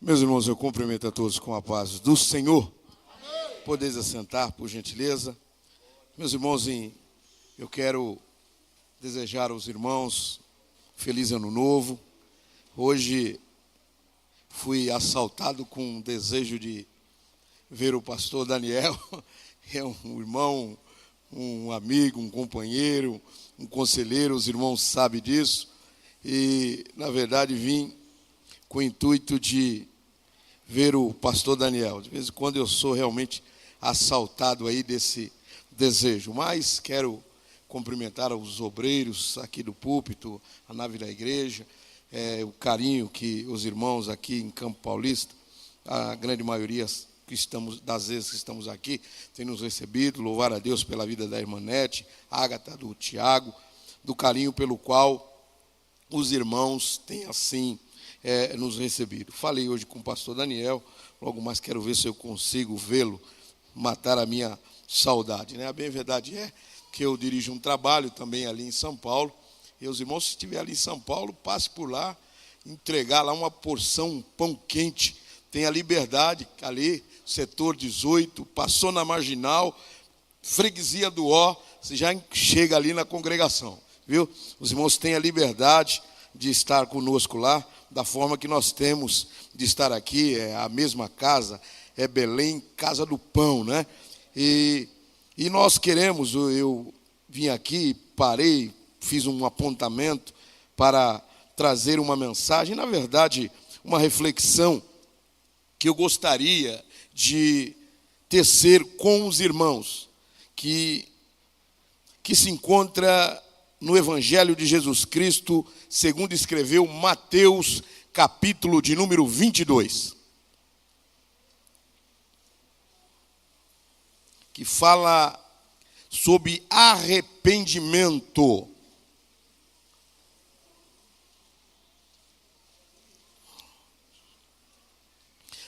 Meus irmãos, eu cumprimento a todos com a paz do Senhor. Podeis assentar, por gentileza. Meus irmãos, eu quero desejar aos irmãos feliz ano novo. Hoje fui assaltado com um desejo de ver o pastor Daniel. É um irmão, um amigo, um companheiro, um conselheiro, os irmãos sabem disso. E, na verdade, vim com o intuito de ver o pastor Daniel. De vez em quando eu sou realmente assaltado aí desse desejo, mas quero cumprimentar os obreiros aqui do púlpito, a nave da igreja, o carinho que os irmãos aqui em Campo Paulista, a grande maioria das vezes que estamos aqui, tem nos recebido. Louvar a Deus pela vida da irmã Nete, Ágata, do Tiago, do carinho pelo qual os irmãos têm assim nos recebido. Falei hoje com o pastor Daniel, logo mais quero ver se eu consigo vê-lo, matar a minha saudade, né? A bem verdade é que eu dirijo um trabalho também ali em São Paulo, e os irmãos, se estiver ali em São Paulo, passe por lá, entregar lá uma porção, um pão quente. Tem a Liberdade, ali, setor 18, passou na Marginal, freguesia do Ó, você já chega ali na congregação, viu? Os irmãos têm a liberdade de estar conosco lá, da forma que nós temos de estar aqui, é a mesma casa, é Belém, casa do pão, né? E nós queremos, eu vim aqui, parei, fiz um apontamento para trazer uma mensagem, na verdade, uma reflexão que eu gostaria de tecer com os irmãos, que se encontra no Evangelho de Jesus Cristo, segundo escreveu Mateus, capítulo de número 22. Que fala sobre arrependimento.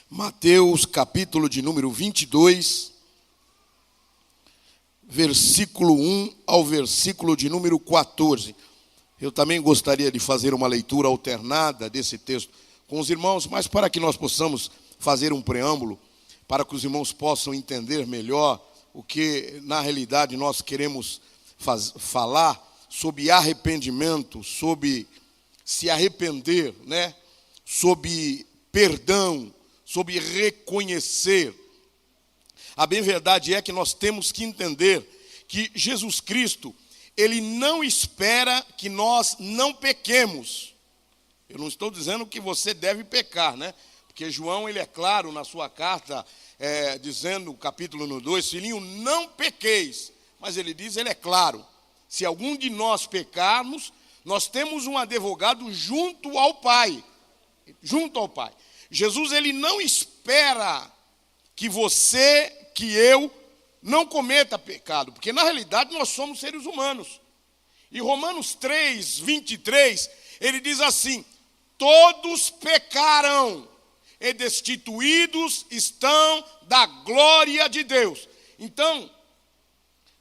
Mateus, capítulo de número 22, versículo 1 ao versículo de número 14. Eu também gostaria de fazer uma leitura alternada desse texto com os irmãos, mas para que nós possamos fazer um preâmbulo, para que os irmãos possam entender melhor o que, na realidade, nós queremos falar sobre arrependimento, sobre se arrepender, né? Sobre perdão, sobre reconhecer. A bem verdade é que nós temos que entender que Jesus Cristo, Ele não espera que nós não pequemos. Eu não estou dizendo que você deve pecar, né? Porque João, ele é claro na sua carta, dizendo, capítulo no 2, filhinho, não pequeis. Mas ele diz, ele é claro, se algum de nós pecarmos, nós temos um advogado junto ao Pai. Junto ao Pai. Jesus, ele não espera que você, que eu, não cometa pecado, porque na realidade nós somos seres humanos. E Romanos 3, 23, ele diz assim, todos pecaram e destituídos estão da glória de Deus. Então,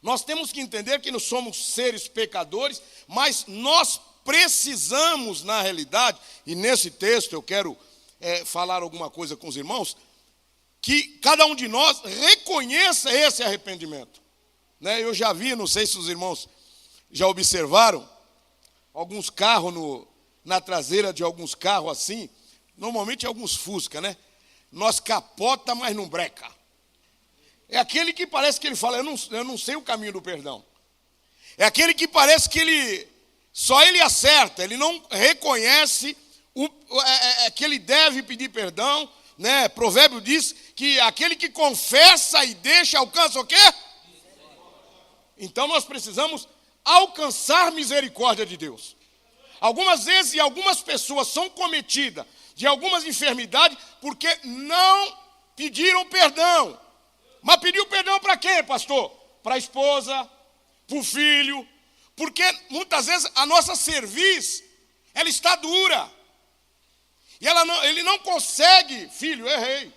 nós temos que entender que nós somos seres pecadores, mas nós precisamos, na realidade, e nesse texto eu quero falar alguma coisa com os irmãos, que cada um de nós reconheça esse arrependimento. Né? Eu já vi, não sei se os irmãos já observaram, alguns carros na traseira de alguns carros assim, normalmente alguns Fusca, né? Nós capota, mas não breca. É aquele que parece que ele fala, eu não sei o caminho do perdão. É aquele que parece que só ele acerta, ele não reconhece que ele deve pedir perdão, né? Provérbio diz que aquele que confessa e deixa alcança o quê? Então nós precisamos alcançar misericórdia de Deus. Algumas vezes, e algumas pessoas são cometidas de algumas enfermidades porque não pediram perdão. Mas pediu perdão para quem, pastor? Para a esposa, para o filho, porque muitas vezes a nossa cerviz, ela está dura. E ele não consegue, filho, errei.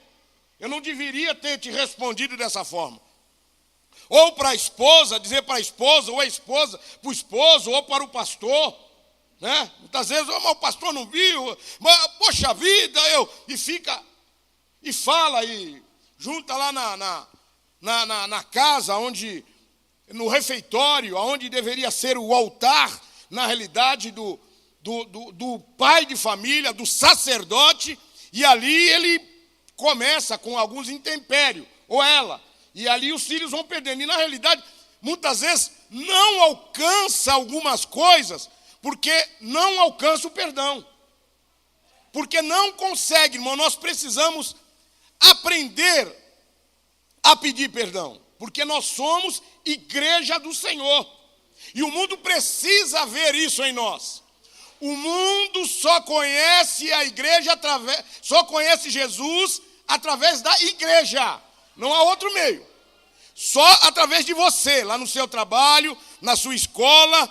Eu não deveria ter te respondido dessa forma. Ou para a esposa, dizer para a esposa, ou a esposa para o esposo, ou para o pastor. né? Muitas vezes, mas o pastor não viu, mas, poxa vida, e fala, e junta lá na casa, no refeitório, onde deveria ser o altar, na realidade, do pai de família, do sacerdote, e ali ele começa com alguns intempéries, ou ela, e ali os filhos vão perdendo, e na realidade, muitas vezes, não alcança algumas coisas, porque não alcança o perdão, porque não consegue, irmão. Nós precisamos aprender a pedir perdão, porque nós somos igreja do Senhor, e o mundo precisa ver isso em nós. O mundo só conhece a igreja só conhece Jesus através da igreja, não há outro meio. Só através de você, lá no seu trabalho, na sua escola,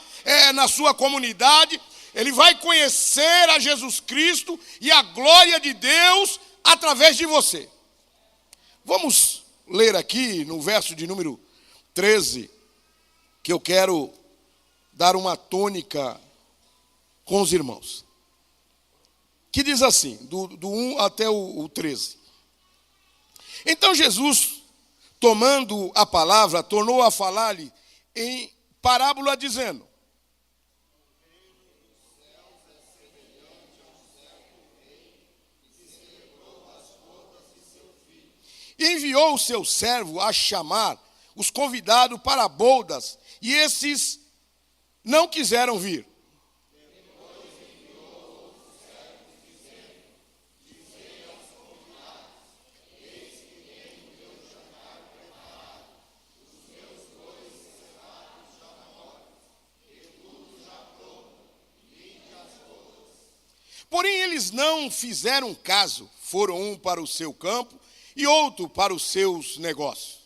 na sua comunidade, ele vai conhecer a Jesus Cristo e a glória de Deus através de você. Vamos ler aqui no verso de número 13, que eu quero dar uma tônica com os irmãos. Que diz assim, do 1 até o 13. Então Jesus, tomando a palavra, tornou a falar-lhe em parábola, dizendo: enviou o seu servo a chamar os convidados para bodas, e esses não quiseram vir. Porém, eles não fizeram caso, foram um para o seu campo e outro para os seus negócios.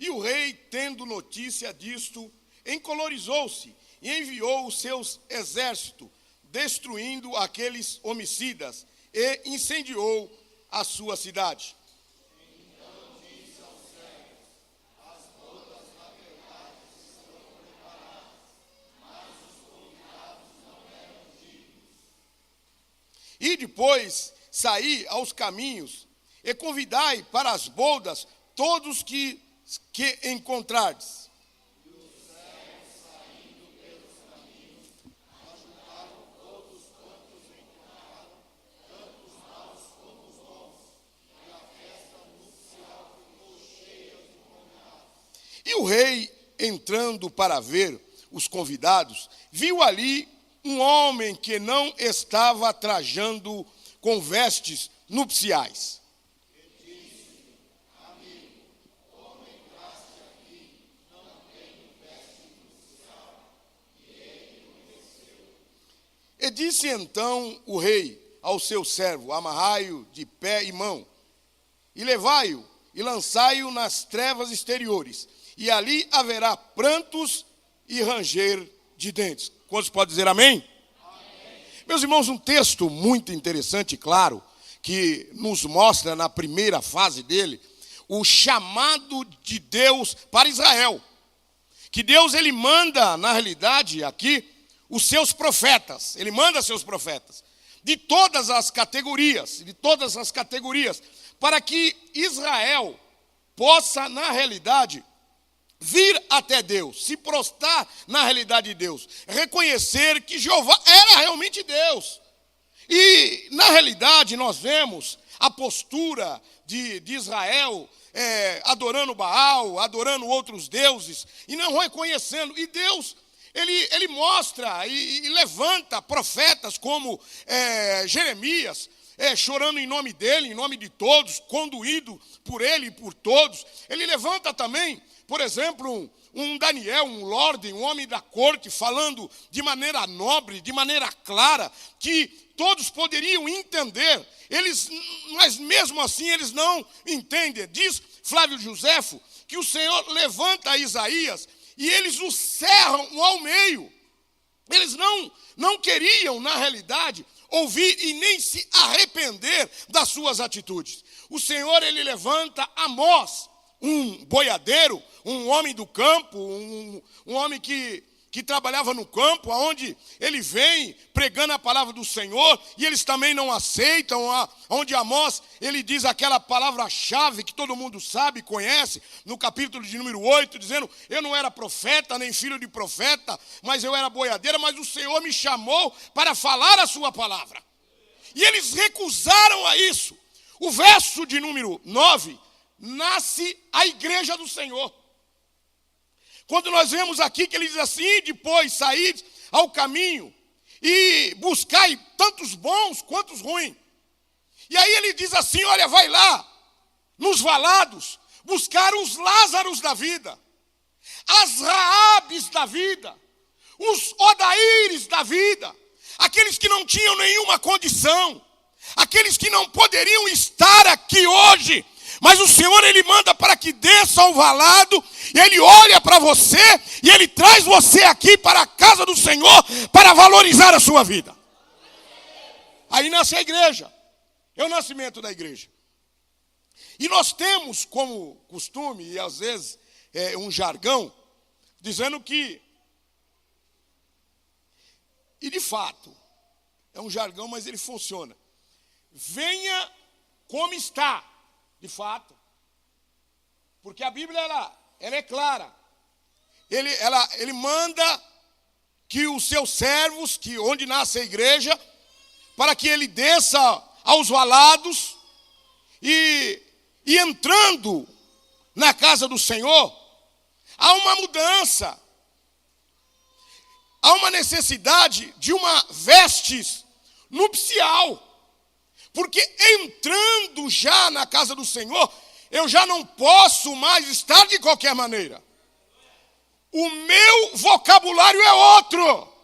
E o rei, tendo notícia disto, encolorizou-se e enviou os seus exércitos, destruindo aqueles homicidas, e incendiou a sua cidade. E depois saí aos caminhos e convidai para as bodas todos que encontrardes. E os servos, saindo pelos caminhos, ajuntaram todos quantos encontraram, tanto os maus como os bons, e a festa nupcial ficou cheia de convidados. E o rei, entrando para ver os convidados, viu ali um homem que não estava trajando com vestes nupciais. E disse: amigo, como entraste aqui, não tenho veste nupcial? E ele conheceu. E disse então o rei ao seu servo: amarrai-o de pé e mão, e levai-o, e lançai-o nas trevas exteriores, e ali haverá prantos e ranger de dentes. Quantos podem dizer amém? Amém? Meus irmãos, um texto muito interessante e claro, que nos mostra na primeira fase dele, o chamado de Deus para Israel. Que Deus, ele manda, na realidade, aqui, os seus profetas. Ele manda seus profetas, de todas as categorias, para que Israel possa, na realidade, vir até Deus, se prostrar na realidade de Deus, reconhecer que Jeová era realmente Deus. E na realidade nós vemos a postura de Israel adorando Baal, adorando outros deuses, e não reconhecendo. E Deus, ele mostra e levanta profetas como Jeremias, chorando em nome dele, em nome de todos, conduído por ele e por todos. Ele levanta também, por exemplo, um Daniel, um lorde, um homem da corte, falando de maneira nobre, de maneira clara, que todos poderiam entender, mas mesmo assim eles não entendem. Diz Flávio Joséfo que o Senhor levanta Isaías e eles o cerram ao meio. Eles não queriam, na realidade, ouvir e nem se arrepender das suas atitudes. O Senhor, ele levanta Amós, um boiadeiro, um homem do campo, um homem que trabalhava no campo, onde ele vem pregando a palavra do Senhor, e eles também não aceitam, onde Amós, ele diz aquela palavra-chave que todo mundo sabe, conhece, no capítulo de número 8, dizendo, eu não era profeta, nem filho de profeta, mas eu era boiadeira, mas o Senhor me chamou para falar a sua palavra. E eles recusaram a isso. O verso de número 9, nasce a igreja do Senhor. Quando nós vemos aqui que ele diz assim, depois saí ao caminho e buscai tantos bons quanto os ruins. E aí ele diz assim, olha, vai lá, nos valados, buscar os Lázaros da vida, as Raabes da vida, os Odaíres da vida, aqueles que não tinham nenhuma condição, aqueles que não poderiam estar aqui hoje, mas o Senhor, ele manda para que desça ao valado, e ele olha para você, e ele traz você aqui para a casa do Senhor, para valorizar a sua vida. Aí nasce a igreja, é o nascimento da igreja. E nós temos como costume, e às vezes um jargão, dizendo que, e de fato, é um jargão, mas ele funciona. Venha como está. De fato, porque a Bíblia ela é clara. Ele manda que os seus servos, que onde nasce a igreja, para que ele desça aos valados e entrando na casa do Senhor, há uma mudança, há uma necessidade de uma vestes nupcial. Porque entrando já na casa do Senhor, eu já não posso mais estar de qualquer maneira. O meu vocabulário é outro.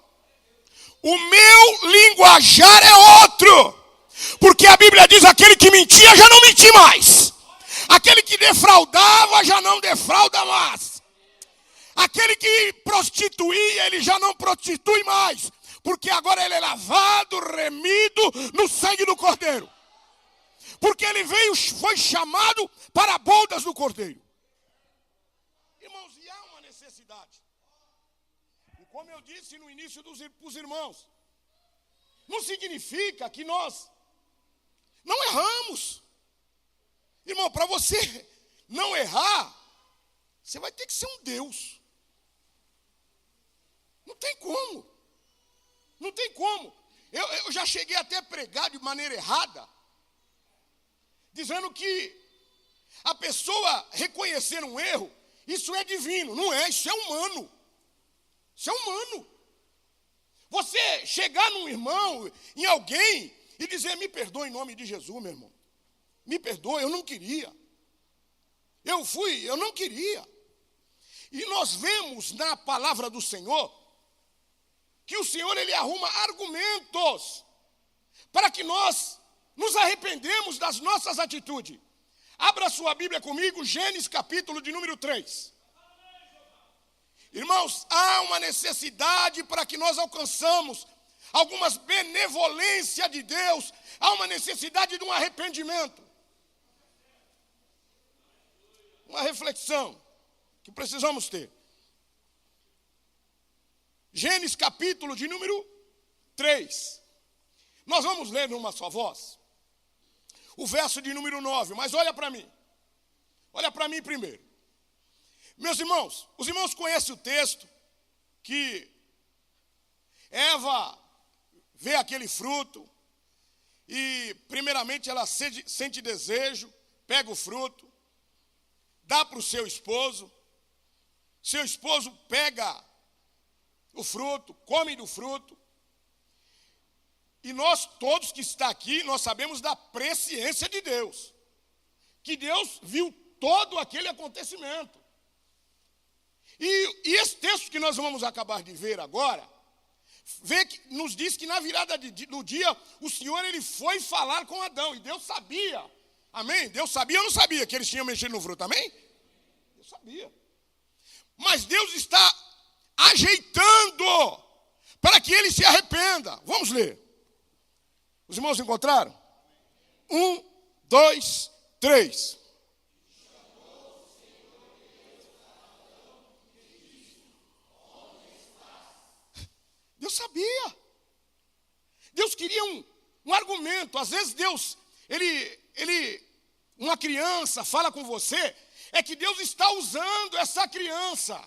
O meu linguajar é outro. Porque a Bíblia diz, aquele que mentia já não mente mais. Aquele que defraudava já não defrauda mais. Aquele que prostituía, ele já não prostitui mais. Porque agora ele é lavado, remido no sangue do Cordeiro. Porque ele foi chamado para bodas do Cordeiro. Irmãos, e há uma necessidade. E como eu disse no início dos irmãos, não significa que nós não erramos. Irmão, para você não errar, você vai ter que ser um Deus. Não tem como. Não tem como. Eu já cheguei até a pregar de maneira errada, dizendo que a pessoa reconhecer um erro, isso é divino. Não é, isso é humano. Isso é humano. Você chegar num irmão, em alguém, e dizer, me perdoa em nome de Jesus, meu irmão. Me perdoa, eu não queria. Eu não queria. E nós vemos na palavra do Senhor, que o Senhor, ele arruma argumentos para que nós nos arrependemos das nossas atitudes. Abra sua Bíblia comigo, Gênesis capítulo de número 3. Irmãos, há uma necessidade para que nós alcançamos algumas benevolências de Deus. Há uma necessidade de um arrependimento. Uma reflexão que precisamos ter. Gênesis capítulo de número 3. Nós vamos ler numa só voz o verso de número 9, mas olha para mim. Olha para mim primeiro. Meus irmãos, os irmãos conhecem o texto que Eva vê aquele fruto e primeiramente ela sente desejo, pega o fruto, dá para o seu esposo pega o fruto, come do fruto. E nós todos que está aqui, nós sabemos da presciência de Deus. Que Deus viu todo aquele acontecimento. E esse texto que nós vamos acabar de ver agora, nos diz que na virada do dia, o Senhor ele foi falar com Adão. E Deus sabia, amém? Deus sabia ou não sabia que eles tinham mexido no fruto, amém? Deus sabia. Mas Deus está ajeitando para que ele se arrependa. Vamos ler. Os irmãos encontraram? 1, 2, 3. Deus sabia. Deus queria um argumento. Às vezes Deus, uma criança fala com você, é que Deus está usando essa criança.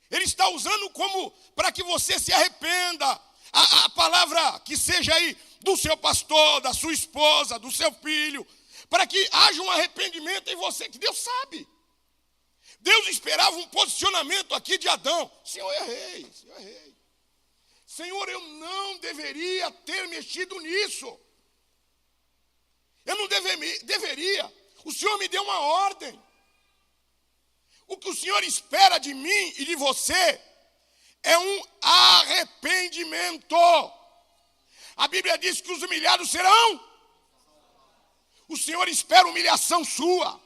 Ele está usando como para que você se arrependa. A palavra que seja aí do seu pastor, da sua esposa, do seu filho, para que haja um arrependimento em você, que Deus sabe. Deus esperava um posicionamento aqui de Adão. Senhor, eu errei. Senhor, eu não deveria ter mexido nisso. Eu não deveria. O Senhor me deu uma ordem. O que o Senhor espera de mim e de você é um arrependimento. A Bíblia diz que os humilhados serão. O Senhor espera humilhação sua.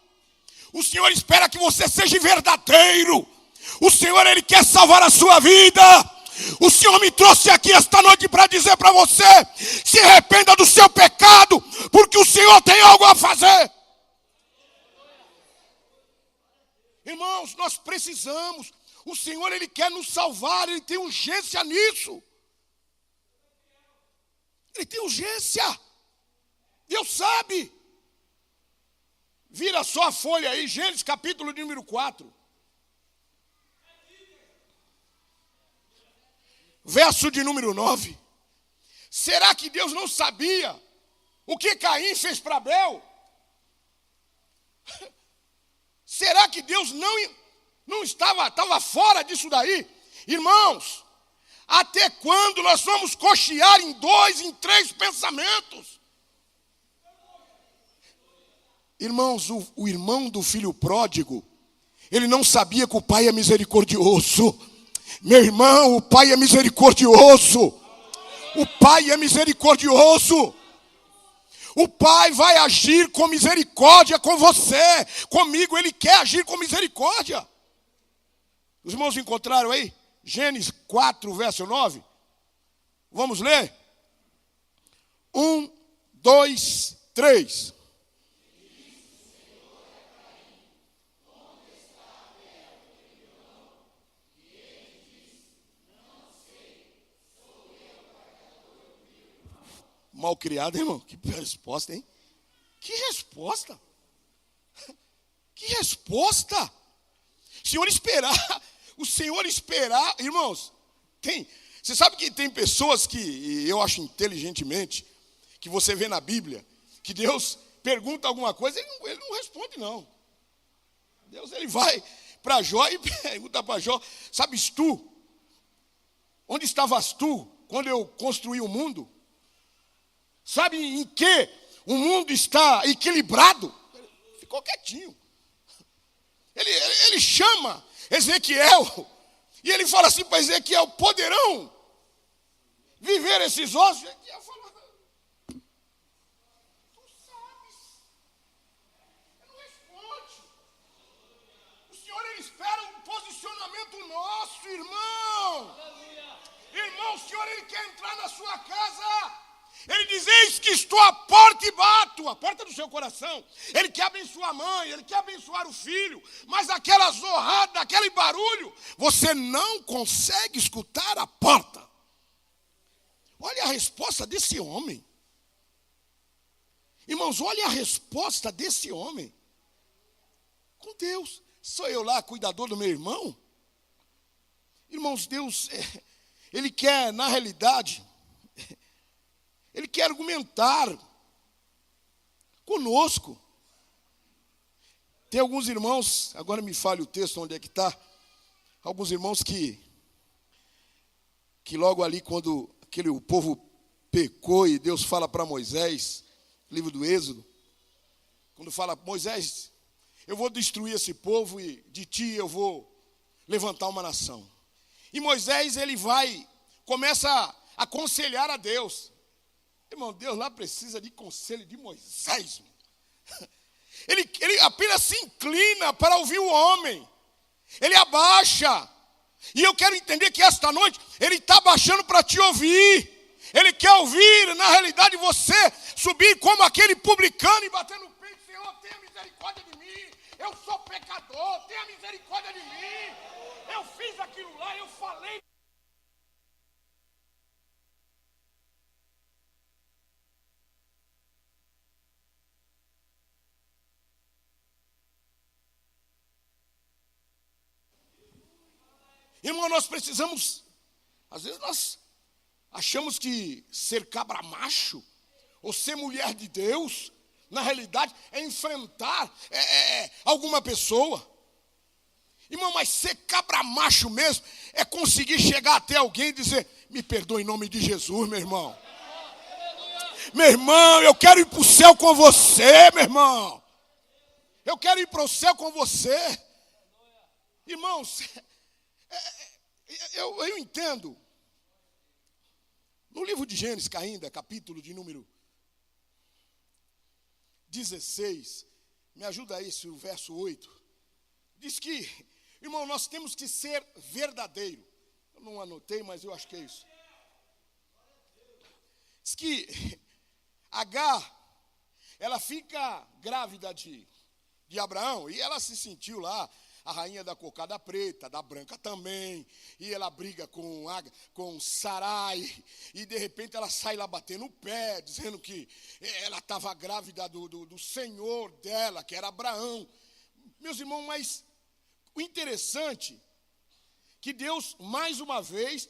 O Senhor espera que você seja verdadeiro. O Senhor, Ele quer salvar a sua vida. O Senhor me trouxe aqui esta noite para dizer para você: se arrependa do seu pecado, porque o Senhor tem algo a fazer. Irmãos, nós precisamos. O Senhor, Ele quer nos salvar. Ele tem urgência nisso. Ele tem urgência. Deus sabe. Vira só a folha aí, Gênesis capítulo número 4. Verso de número 9. Será que Deus não sabia o que Caim fez para Abel? Será que Deus não estava fora disso daí? Irmãos, até quando nós vamos cochear em 2, em 3 pensamentos? Irmãos, o irmão do filho pródigo, ele não sabia que o pai é misericordioso. Meu irmão, o pai é misericordioso. O pai é misericordioso. O pai vai agir com misericórdia com você. Comigo, ele quer agir com misericórdia. Os irmãos encontraram aí? Gênesis 4, verso 9. Vamos ler? 1, 2, 3. Mal criado, irmão. Que resposta, hein? Que resposta. Que resposta. O Senhor esperar, irmãos, você sabe que tem pessoas que, eu acho inteligentemente, que você vê na Bíblia, que Deus pergunta alguma coisa, ele não responde não. Deus, ele vai para Jó e pergunta para Jó: sabes tu, onde estavas tu quando eu construí o mundo? Sabe em que o mundo está equilibrado? Ficou quietinho. Ele chama Ezequiel e ele fala assim para Ezequiel: poderão viver esses ossos? Ezequiel fala: tu sabes. Ele não responde. O Senhor, ele espera um posicionamento nosso, irmão. Irmão, o Senhor, ele quer entrar na sua casa. Ele diz: eis que estou à porta e bato. A porta do seu coração. Ele quer abençoar a mãe, ele quer abençoar o filho, mas aquela zorrada, aquele barulho, você não consegue escutar a porta. Olha a resposta desse homem. Irmãos, olha a resposta desse homem. Com Deus. Sou eu lá, cuidador do meu irmão? Irmãos, Deus, ele quer, na realidade, ele quer argumentar conosco. Tem alguns irmãos, agora me fale o texto onde é que está. Alguns irmãos que logo ali, quando o povo pecou e Deus fala para Moisés, livro do Êxodo, quando fala: Moisés, eu vou destruir esse povo e de ti eu vou levantar uma nação. E Moisés, ele começa a aconselhar a Deus. Irmão, Deus lá precisa de conselho de Moisés. Ele apenas se inclina para ouvir o homem. Ele abaixa. E eu quero entender que esta noite ele está abaixando para te ouvir. Ele quer ouvir, na realidade, você subir como aquele publicano e bater no peito: Senhor, tenha misericórdia de mim. Eu sou pecador, tenha misericórdia de mim. Eu fiz aquilo lá, eu falei. Irmão, nós precisamos, às vezes nós achamos que ser cabra macho ou ser mulher de Deus, na realidade, é enfrentar alguma pessoa. Irmão, mas ser cabra macho mesmo é conseguir chegar até alguém e dizer: me perdoe em nome de Jesus, meu irmão. Meu irmão, eu quero ir para o céu com você, meu irmão. Eu quero ir para o céu com você. Irmãos, eu entendo. No livro de Gênesis, ainda, capítulo de número 16, me ajuda aí, o verso 8, diz que, irmão, nós temos que ser verdadeiro. Eu não anotei, mas eu acho que é isso. Diz que Agar, ela fica grávida de Abraão, e ela se sentiu lá a rainha da cocada preta, da branca também, e ela briga com Sarai, e de repente ela sai lá batendo o pé, dizendo que ela estava grávida do senhor dela, que era Abraão. Meus irmãos, mas o interessante é que Deus, mais uma vez,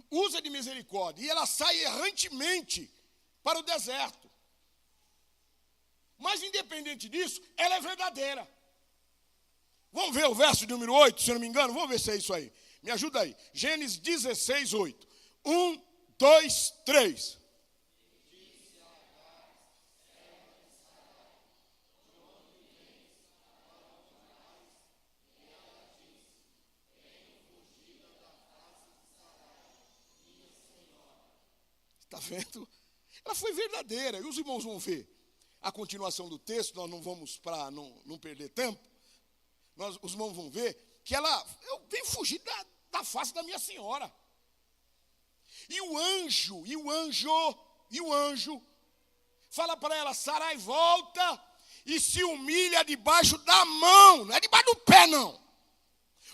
usa de misericórdia, e ela sai errantemente para o deserto. Mas independente disso, ela é verdadeira. Vamos ver o verso número 8, se eu não me engano. Vamos ver se é isso aí. Me ajuda aí. Gênesis 16, 8. 1, 2, 3. Está vendo? Ela foi verdadeira. E os irmãos vão ver a continuação do texto. Nós não vamos, para não perder tempo. Os irmãos vão ver que eu venho fugir da face da minha senhora. E o anjo fala para ela: Sarai, volta e se humilha debaixo da mão, não é debaixo do pé, não.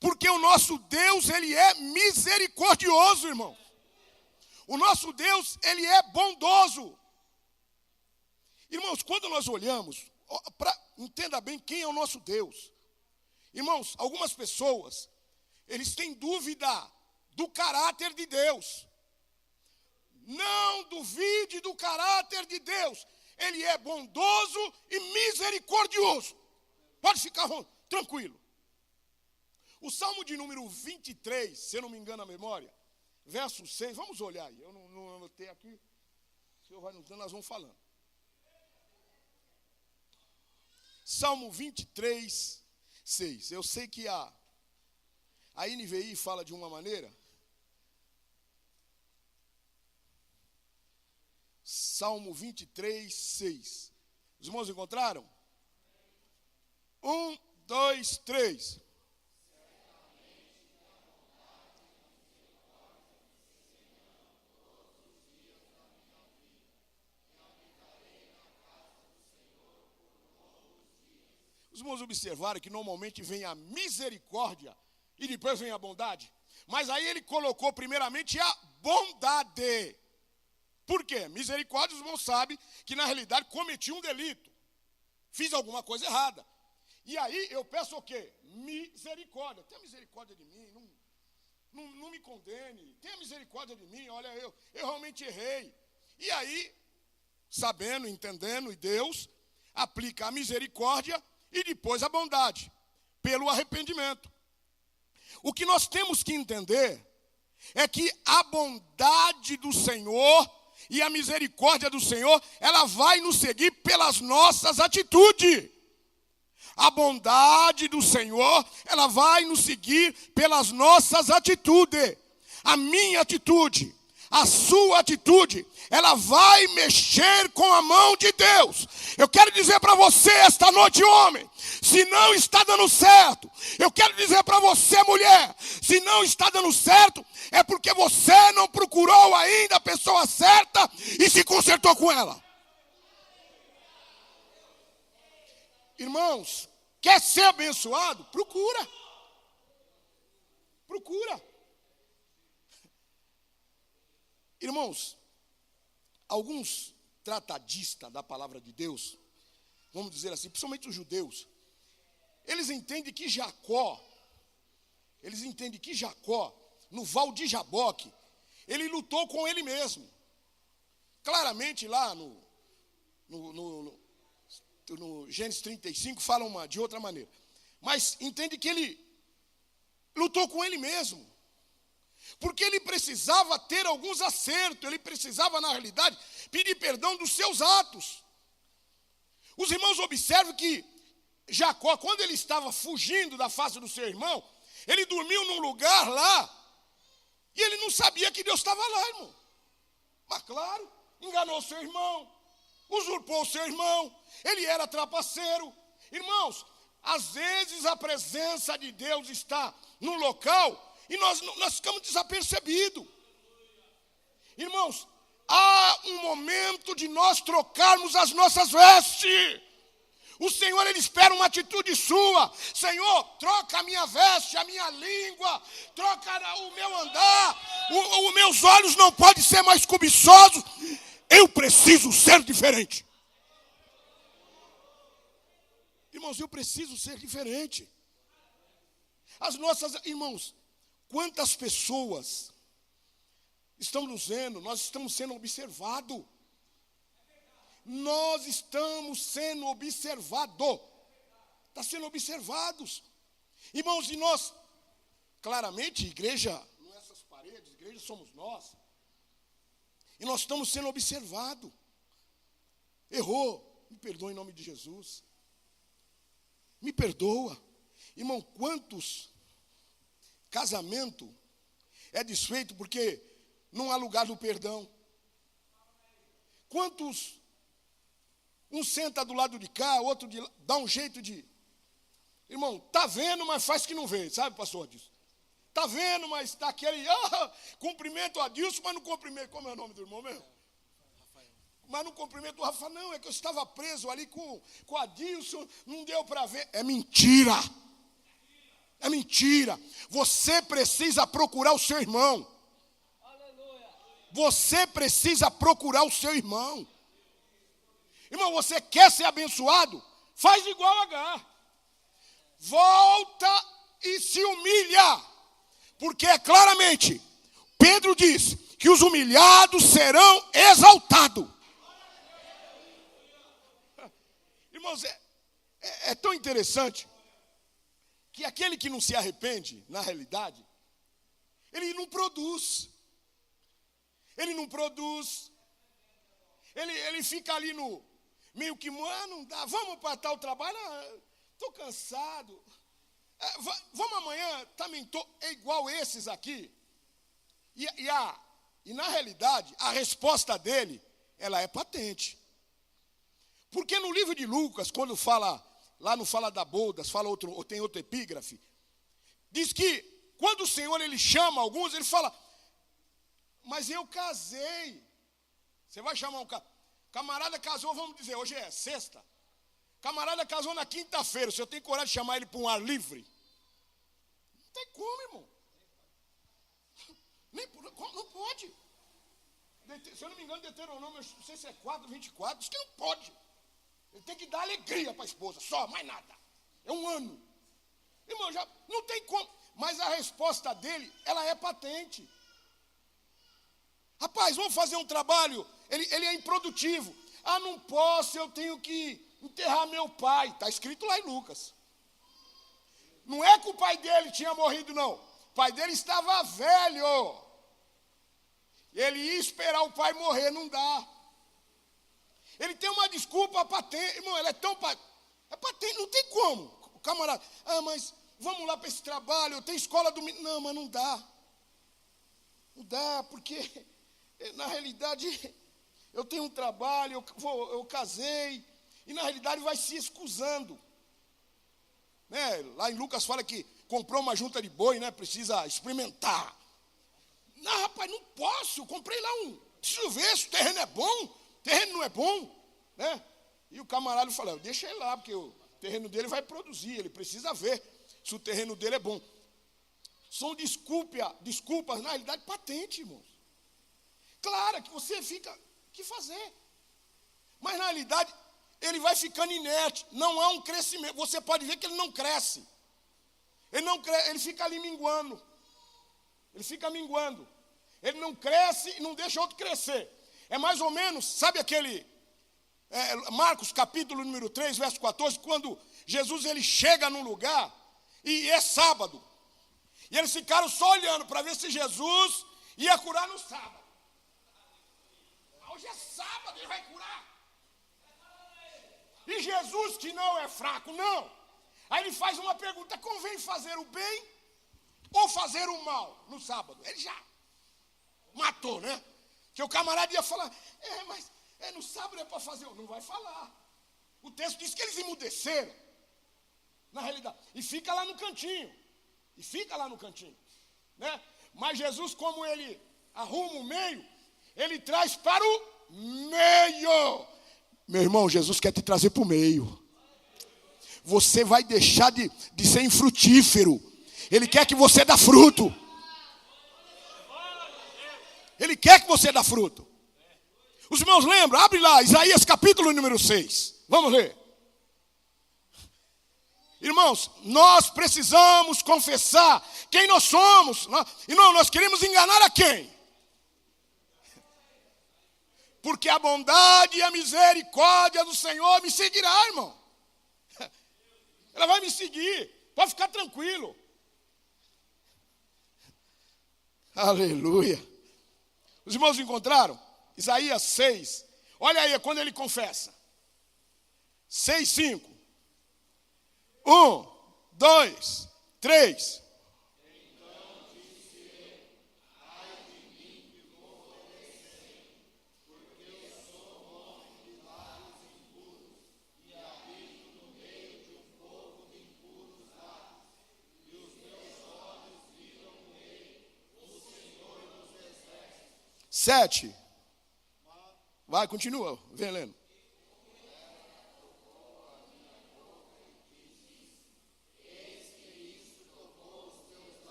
Porque o nosso Deus, ele é misericordioso, irmão. O nosso Deus, ele é bondoso. Irmãos, quando nós olhamos, entenda bem quem é o nosso Deus. Irmãos, algumas pessoas, eles têm dúvida do caráter de Deus. Não duvide do caráter de Deus. Ele é bondoso e misericordioso. Pode ficar tranquilo. O Salmo de número 23, se eu não me engano a memória, verso 6, vamos olhar aí. Eu não anotei aqui. O senhor vai anotando, nós vamos falando. Salmo 23, 6. Eu sei que a NVI fala de uma maneira. Salmo 23, 6. Os irmãos encontraram? 1, 2, 3. Os irmãos observaram que normalmente vem a misericórdia e depois vem a bondade. Mas aí ele colocou primeiramente a bondade. Por quê? Misericórdia, os irmãos sabem que na realidade cometi um delito. Fiz alguma coisa errada. E aí eu peço o quê? Misericórdia. Tenha misericórdia de mim, não me condene. Tenha misericórdia de mim, olha, eu realmente errei. E aí, sabendo, entendendo, e Deus aplica a misericórdia e depois a bondade, pelo arrependimento. O que nós temos que entender é que a bondade do Senhor e a misericórdia do Senhor, ela vai nos seguir pelas nossas atitudes. A bondade do Senhor, ela vai nos seguir pelas nossas atitudes. A minha atitude, a sua atitude, ela vai mexer com a mão de Deus. Eu quero dizer para você esta noite, homem, se não está dando certo. Eu quero dizer para você, mulher, se não está dando certo, é porque você não procurou ainda a pessoa certa e se consertou com ela. Irmãos, quer ser abençoado? Procura. Procura. Irmãos, alguns tratadistas da palavra de Deus, vamos dizer assim, principalmente os judeus, eles entendem que Jacó, no Val de Jaboque, ele lutou com ele mesmo. Claramente lá no Gênesis 35 fala de outra maneira. Mas entende que ele lutou com ele mesmo. Porque ele precisava ter alguns acertos, ele precisava, na realidade, pedir perdão dos seus atos. Os irmãos observam que Jacó, quando ele estava fugindo da face do seu irmão, ele dormiu num lugar lá, e ele não sabia que Deus estava lá, irmão. Mas claro, enganou seu irmão, usurpou seu irmão, ele era trapaceiro. Irmãos, às vezes a presença de Deus está no local e nós ficamos desapercebidos. Irmãos, há um momento de nós trocarmos as nossas vestes. O Senhor, Ele espera uma atitude sua. Senhor, troca a minha veste, a minha língua, troca o meu andar. Os meus olhos não podem ser mais cobiçosos. Eu preciso ser diferente. Irmãos, eu preciso ser diferente. Irmãos, quantas pessoas estão nos vendo? Nós estamos sendo observados. Nós estamos sendo observados. Está sendo observados. Irmãos, e nós, claramente, igreja, não é essas paredes, igreja somos nós. E nós estamos sendo observados. Errou, me perdoa em nome de Jesus. Me perdoa. Irmão, quantos casamento é desfeito porque não há lugar do perdão? Quantos, um senta do lado de cá, outro de lá, dá um jeito de... Irmão, tá vendo, mas faz que não vê, sabe, pastor Adilson? Tá vendo, mas está aquele, cumprimento o Adilson, mas não cumprimento, como é o nome do irmão mesmo? Mas não cumprimento o Rafa, não, é que eu estava preso ali com o Adilson, não deu para ver. É mentira. É mentira. Você precisa procurar o seu irmão. Você precisa procurar o seu irmão. Irmão, você quer ser abençoado? Faz igual H. Volta e se humilha. Porque claramente, Pedro diz que os humilhados serão exaltados. Irmãos, é tão interessante que aquele que não se arrepende, na realidade, ele não produz. Ele não produz. Ele fica ali no meio que, não dá, vamos para tal trabalho, estou cansado. Vamos amanhã, também estou igual esses aqui. E na realidade, a resposta dele, ela é patente. Porque no livro de Lucas, quando fala, lá não fala da bodas, ou tem outro epígrafe, diz que quando o Senhor ele chama alguns, ele fala, mas eu casei. Você vai chamar um camarada casou, vamos dizer, hoje é sexta. Camarada casou na quinta-feira, você tem coragem de chamar ele para um ar livre? Não tem como, irmão. Não pode. Se eu não me engano, Deuteronômio, não sei se é 4:24, diz que não pode. Ele tem que dar alegria para a esposa, só, mais nada. É um ano. Irmão, já não tem como. Mas a resposta dele, ela é patente. Rapaz, vamos fazer um trabalho. Ele é improdutivo. Não posso, eu tenho que enterrar meu pai. Está escrito lá em Lucas. Não é que o pai dele tinha morrido, não. O pai dele estava velho. Ele ia esperar o pai morrer, não dá. Ele tem uma desculpa patente. Irmão, ela é tão patente. É patente, não tem como. O camarada, mas vamos lá para esse trabalho, eu tenho escola domingo. Não, mas não dá. Não dá, porque Na realidade, eu tenho um trabalho, eu casei, e na realidade vai se excusando. Né? Lá em Lucas fala que comprou uma junta de boi, né? Precisa experimentar. Não, rapaz, não posso, eu comprei lá preciso ver se o terreno é bom, o terreno não é bom. Né? E o camarada falou, deixa ele lá, porque o terreno dele vai produzir, ele precisa ver se o terreno dele é bom. São desculpas, na realidade, patente, irmãos. Claro que você fica, o que fazer? Mas, na realidade, ele vai ficando inerte, não há um crescimento. Você pode ver que ele não cresce. Ele fica ali minguando. Ele fica minguando. Ele não cresce e não deixa outro crescer. É mais ou menos, sabe aquele... Marcos capítulo número 3, verso 14, quando Jesus ele chega num lugar e é sábado. E eles ficaram só olhando para ver se Jesus ia curar no sábado. Hoje é sábado, ele vai curar. E Jesus, que não é fraco, não. Aí ele faz uma pergunta, convém fazer o bem ou fazer o mal no sábado? Ele já matou, né? Que o camarada ia falar, mas no sábado é para fazer, não vai falar. O texto diz que eles emudeceram, na realidade. E fica lá no cantinho. Né? Mas Jesus, como ele arruma o meio, ele traz para o meio. Meu irmão, Jesus quer te trazer para o meio. Você vai deixar de ser infrutífero. Ele quer que você dê fruto. Ele quer que você dê fruto. Os irmãos lembram? Abre lá, Isaías capítulo número 6. Vamos ler. Irmãos, nós precisamos confessar quem nós somos. Irmão, nós queremos enganar a quem? Porque a bondade e a misericórdia do Senhor me seguirá, irmão. Ela vai me seguir, pode ficar tranquilo. Aleluia. Os irmãos encontraram? Isaías 6. Olha aí, quando ele confessa. 6:5. 1, 2, 3. Então disse ele, ai de mim que vou falecer, porque eu sou homem de lábios impuros, e habito no meio de um povo de impuros lábios, e os meus olhos viram o Rei, o Senhor dos Exércitos. 7. Vai, continua, vem lendo.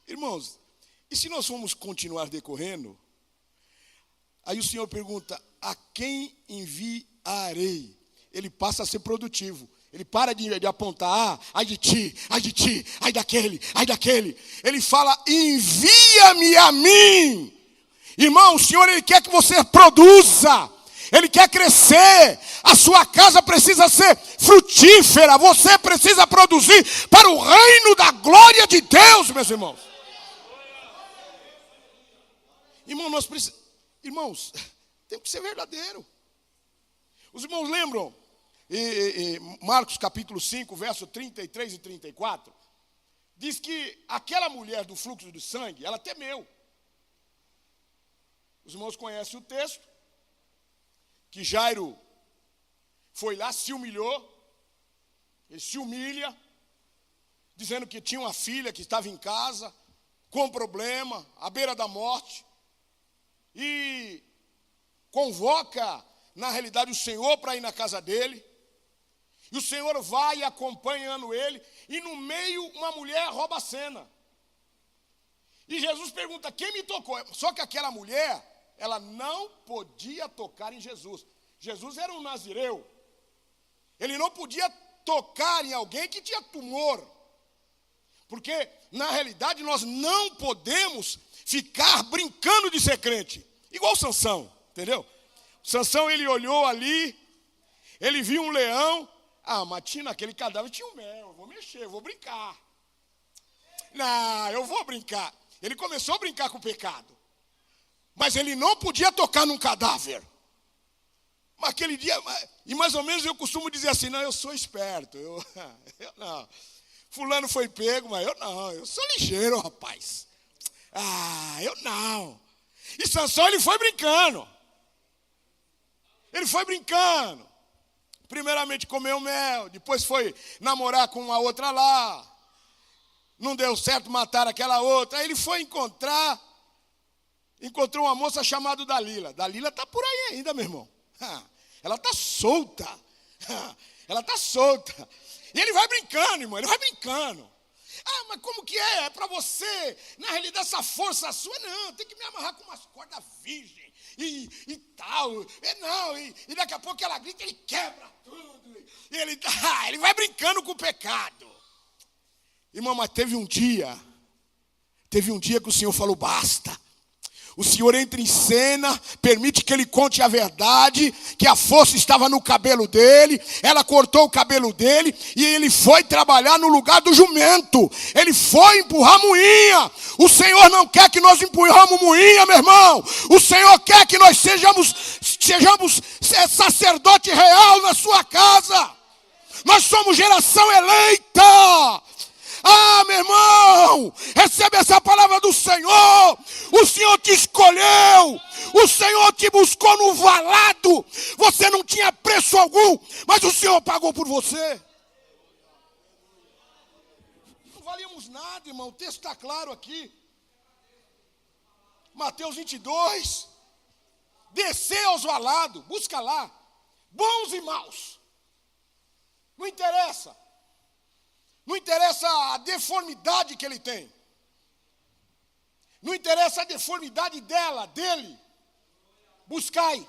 Irmãos, e se nós formos continuar decorrendo, aí o Senhor pergunta, a quem enviarei? Ele passa a ser produtivo. Ele para de apontar, ai de ti, ai daquele. Ele fala, envia-me a mim. Irmão, o Senhor ele quer que você produza. Ele quer crescer. A sua casa precisa ser frutífera. Você precisa produzir para o reino da glória de Deus, meus irmãos. Irmãos, tem que ser verdadeiro. Os irmãos lembram? Marcos capítulo 5, verso 33 e 34, diz que aquela mulher do fluxo de sangue, ela temeu. Os irmãos conhecem o texto, que Jairo foi lá, se humilhou, ele se humilha, dizendo que tinha uma filha que estava em casa, com problema, à beira da morte, e convoca, na realidade, o Senhor para ir na casa dele. E o Senhor vai acompanhando ele, e no meio uma mulher rouba a cena. E Jesus pergunta, quem me tocou? Só que aquela mulher, ela não podia tocar em Jesus. Jesus era um nazireu. Ele não podia tocar em alguém que tinha tumor. Porque, na realidade, nós não podemos ficar brincando de ser crente. Igual Sansão, entendeu? Sansão, ele olhou ali, ele viu um leão. Mas tinha naquele cadáver, tinha um mel, eu vou mexer, eu vou brincar. Não, eu vou brincar. Ele começou a brincar com o pecado. Mas ele não podia tocar num cadáver. Mas aquele dia, e mais ou menos eu costumo dizer assim, não, eu sou esperto. Não. Fulano foi pego, mas eu não. Eu sou ligeiro, rapaz. Eu não. E Sansão, ele foi brincando. Ele foi brincando. Primeiramente comeu mel, depois foi namorar com uma outra lá. Não deu certo, mataram aquela outra. Aí ele foi encontrou uma moça chamada Dalila. Dalila está por aí ainda, meu irmão. Ela está solta. Ela está solta. E ele vai brincando, irmão, ele vai brincando. Mas como que é? É para você, na realidade, essa força sua? Não, tem que me amarrar com umas cordas virgem e tal. E daqui a pouco ela grita, ele quebra tudo. E ele vai brincando com o pecado. Irmão, mas teve um dia que o Senhor falou, basta. O Senhor entra em cena, permite que ele conte a verdade, que a força estava no cabelo dele, ela cortou o cabelo dele, e ele foi trabalhar no lugar do jumento, ele foi empurrar moinha. O Senhor não quer que nós empurramos moinha, meu irmão. O Senhor quer que nós sejamos sacerdote real na sua casa. Nós somos geração eleita. Meu irmão, recebe essa palavra do Senhor. O Senhor te escolheu. O Senhor te buscou no valado. Você não tinha preço algum, mas o Senhor pagou por você. Não valíamos nada, irmão. O texto está claro aqui. Mateus 22. Descer aos valados, busca lá. Bons e maus. Não interessa. Não interessa a deformidade que ele tem. Não interessa a deformidade dele. Buscai.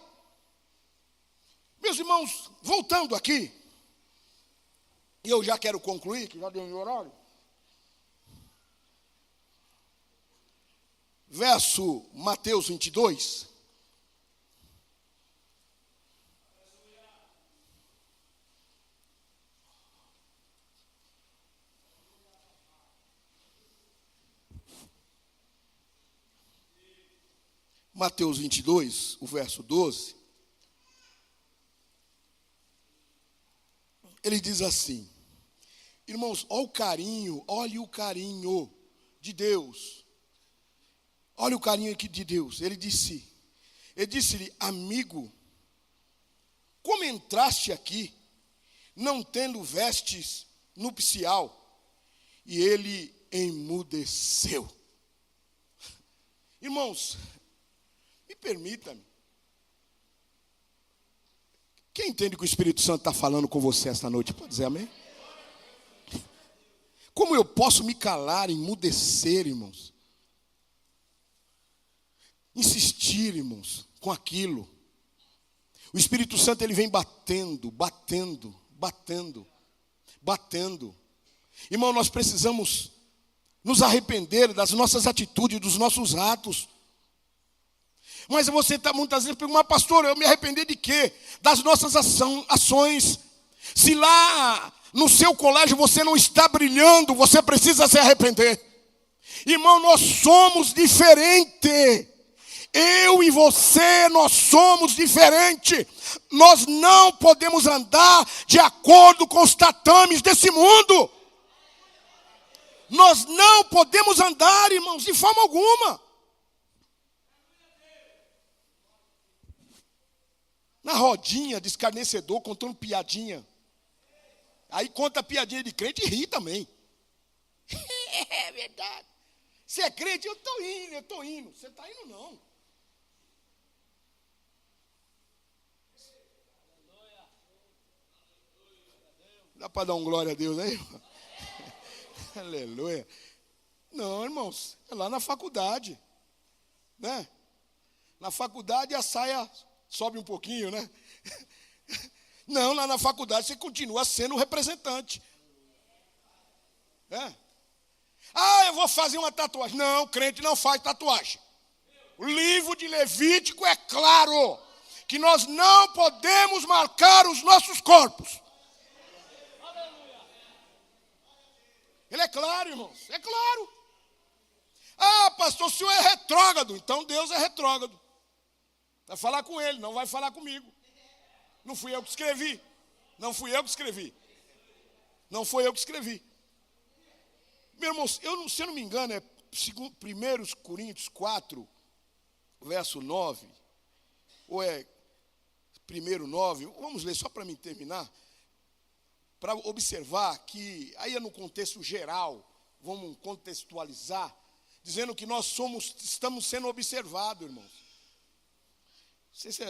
Meus irmãos, voltando aqui. E eu já quero concluir, que já deu meu horário. Verso Mateus 22. Mateus 22, o verso 12, ele diz assim, irmãos, olha o carinho de Deus, olha o carinho aqui de Deus. Ele disse-lhe, amigo, como entraste aqui, não tendo vestes nupcial? E ele emudeceu. Irmãos, me permita-me. Quem entende que o Espírito Santo está falando com você esta noite, pode dizer amém? Como eu posso me calar, emudecer, irmãos? Insistir, irmãos, com aquilo. O Espírito Santo, ele vem batendo. Irmão, nós precisamos nos arrepender das nossas atitudes, dos nossos atos. Mas você está muitas vezes perguntando, mas pastor, eu me arrepender de quê? Das nossas ações. Se lá no seu colégio você não está brilhando, você precisa se arrepender. Irmão, nós somos diferentes. Eu e você, nós somos diferentes. Nós não podemos andar de acordo com os tatames desse mundo. Nós não podemos andar, irmãos, de forma alguma. Na rodinha de escarnecedor, contando piadinha. Aí conta piadinha de crente e ri também. É verdade. Você é crente? Eu estou indo. Você está indo não. Dá para dar um glória a Deus aí? Aleluia. Não, irmãos, é lá na faculdade. Né? Na faculdade a saia sobe um pouquinho, né? Não, lá na faculdade você continua sendo o representante. Eu vou fazer uma tatuagem. Não, crente não faz tatuagem. O livro de Levítico é claro que nós não podemos marcar os nossos corpos. Ele é claro, irmãos, é claro. Pastor, o senhor é retrógrado. Então Deus é retrógrado. Vai falar com ele, não vai falar comigo. Não fui eu que escrevi. Não foi eu que escrevi. Meu irmão, se eu não me engano, é 1 Coríntios 4, verso 9, ou é 1:9, vamos ler só para mim terminar, para observar que, aí é no contexto geral, vamos contextualizar, dizendo que nós estamos sendo observados, irmãos. Não sei se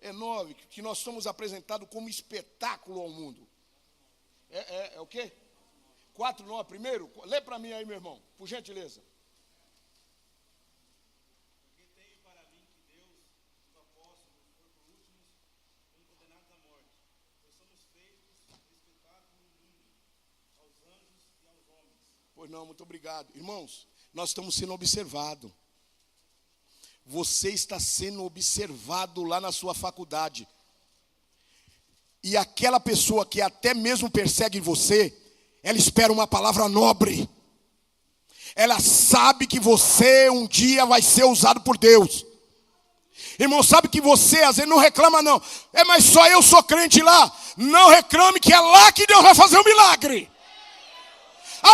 é 9, que nós somos apresentados como espetáculo ao mundo. É o quê? 4:9, primeiro? Lê para mim aí, meu irmão, por gentileza. Porque tenho para mim que Deus, os apóstolos, foram por últimos, foram condenados à morte. Pois somos feitos espetáculo no mundo, aos anjos e aos homens. Pois não, muito obrigado. Irmãos, nós estamos sendo observados. Você está sendo observado lá na sua faculdade. E aquela pessoa que até mesmo persegue você, ela espera uma palavra nobre. Ela sabe que você um dia vai ser usado por Deus. Irmão, sabe que você às vezes não reclama não. Mas só eu sou crente lá. Não reclame que é lá que Deus vai fazer um milagre.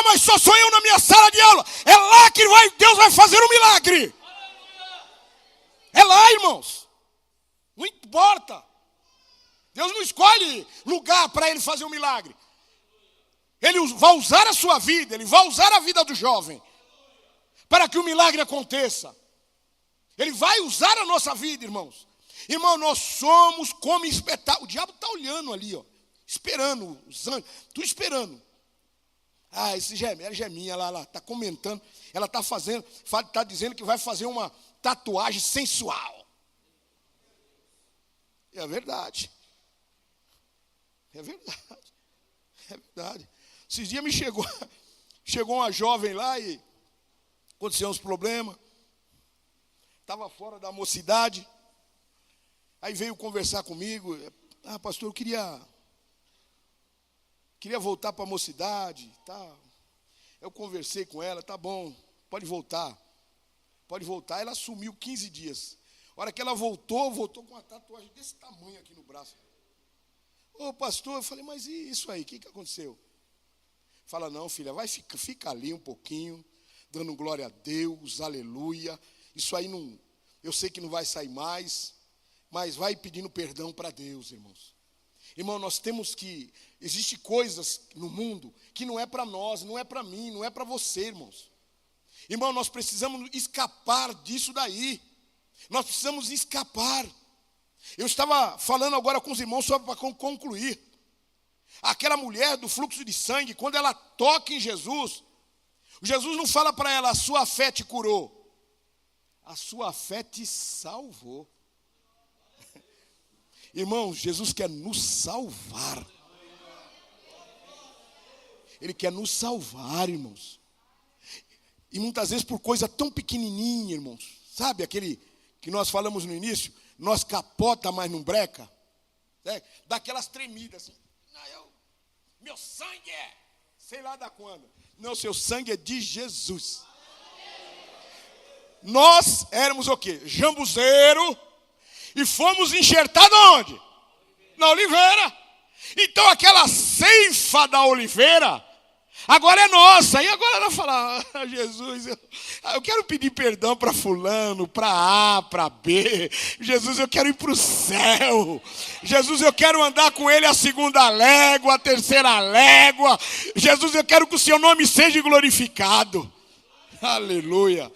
Mas só sou eu na minha sala de aula. É lá que Deus vai fazer um milagre. É lá, irmãos. Não importa. Deus não escolhe lugar para ele fazer um milagre. Ele vai usar a sua vida, ele vai usar a vida do jovem para que o milagre aconteça. Ele vai usar a nossa vida, irmãos. Irmão, nós somos como espetáculo. O diabo está olhando ali, ó, esperando os anjos, tudo esperando. Esse geminha lá, está comentando, ela está dizendo que vai fazer uma tatuagem sensual. É verdade. É verdade. É verdade. Esses dias me chegou uma jovem lá e aconteceu uns problemas. Estava fora da mocidade. Aí veio conversar comigo. Pastor, eu queria voltar para a mocidade. Tá. Eu conversei com ela, tá bom, pode voltar. Pode voltar. Ela sumiu 15 dias. A hora que ela voltou com uma tatuagem desse tamanho aqui no braço. Pastor, eu falei, mas e isso aí? O que aconteceu? Fala, não, filha, fica ali um pouquinho, dando glória a Deus, aleluia. Isso aí não, eu sei que não vai sair mais, mas vai pedindo perdão para Deus, irmãos. Irmão, nós temos que, existem coisas no mundo que não é para nós, não é para mim, não é para você, irmãos. Irmão, nós precisamos escapar disso daí. Nós precisamos escapar. Eu estava falando agora com os irmãos só para concluir. Aquela mulher do fluxo de sangue, quando ela toca em Jesus, Jesus não fala para ela, a sua fé te curou. A sua fé te salvou. Irmãos, Jesus quer nos salvar. Ele quer nos salvar, irmãos. E muitas vezes por coisa tão pequenininha, irmãos. Sabe aquele que nós falamos no início? Nós capota, mas não breca. Dá aquelas tremidas assim. Meu sangue é, sei lá da quando. Não, seu sangue é de Jesus. Nós éramos o quê? Jambuzeiro. E fomos enxertados onde? Na oliveira. Então aquela ceifa da oliveira agora é nossa. E agora ela fala, Jesus, eu quero pedir perdão para fulano, para A, para B. Jesus, eu quero ir para o céu. Jesus, eu quero andar com ele a 2ª légua, a 3ª légua. Jesus, eu quero que o seu nome seja glorificado. Aleluia.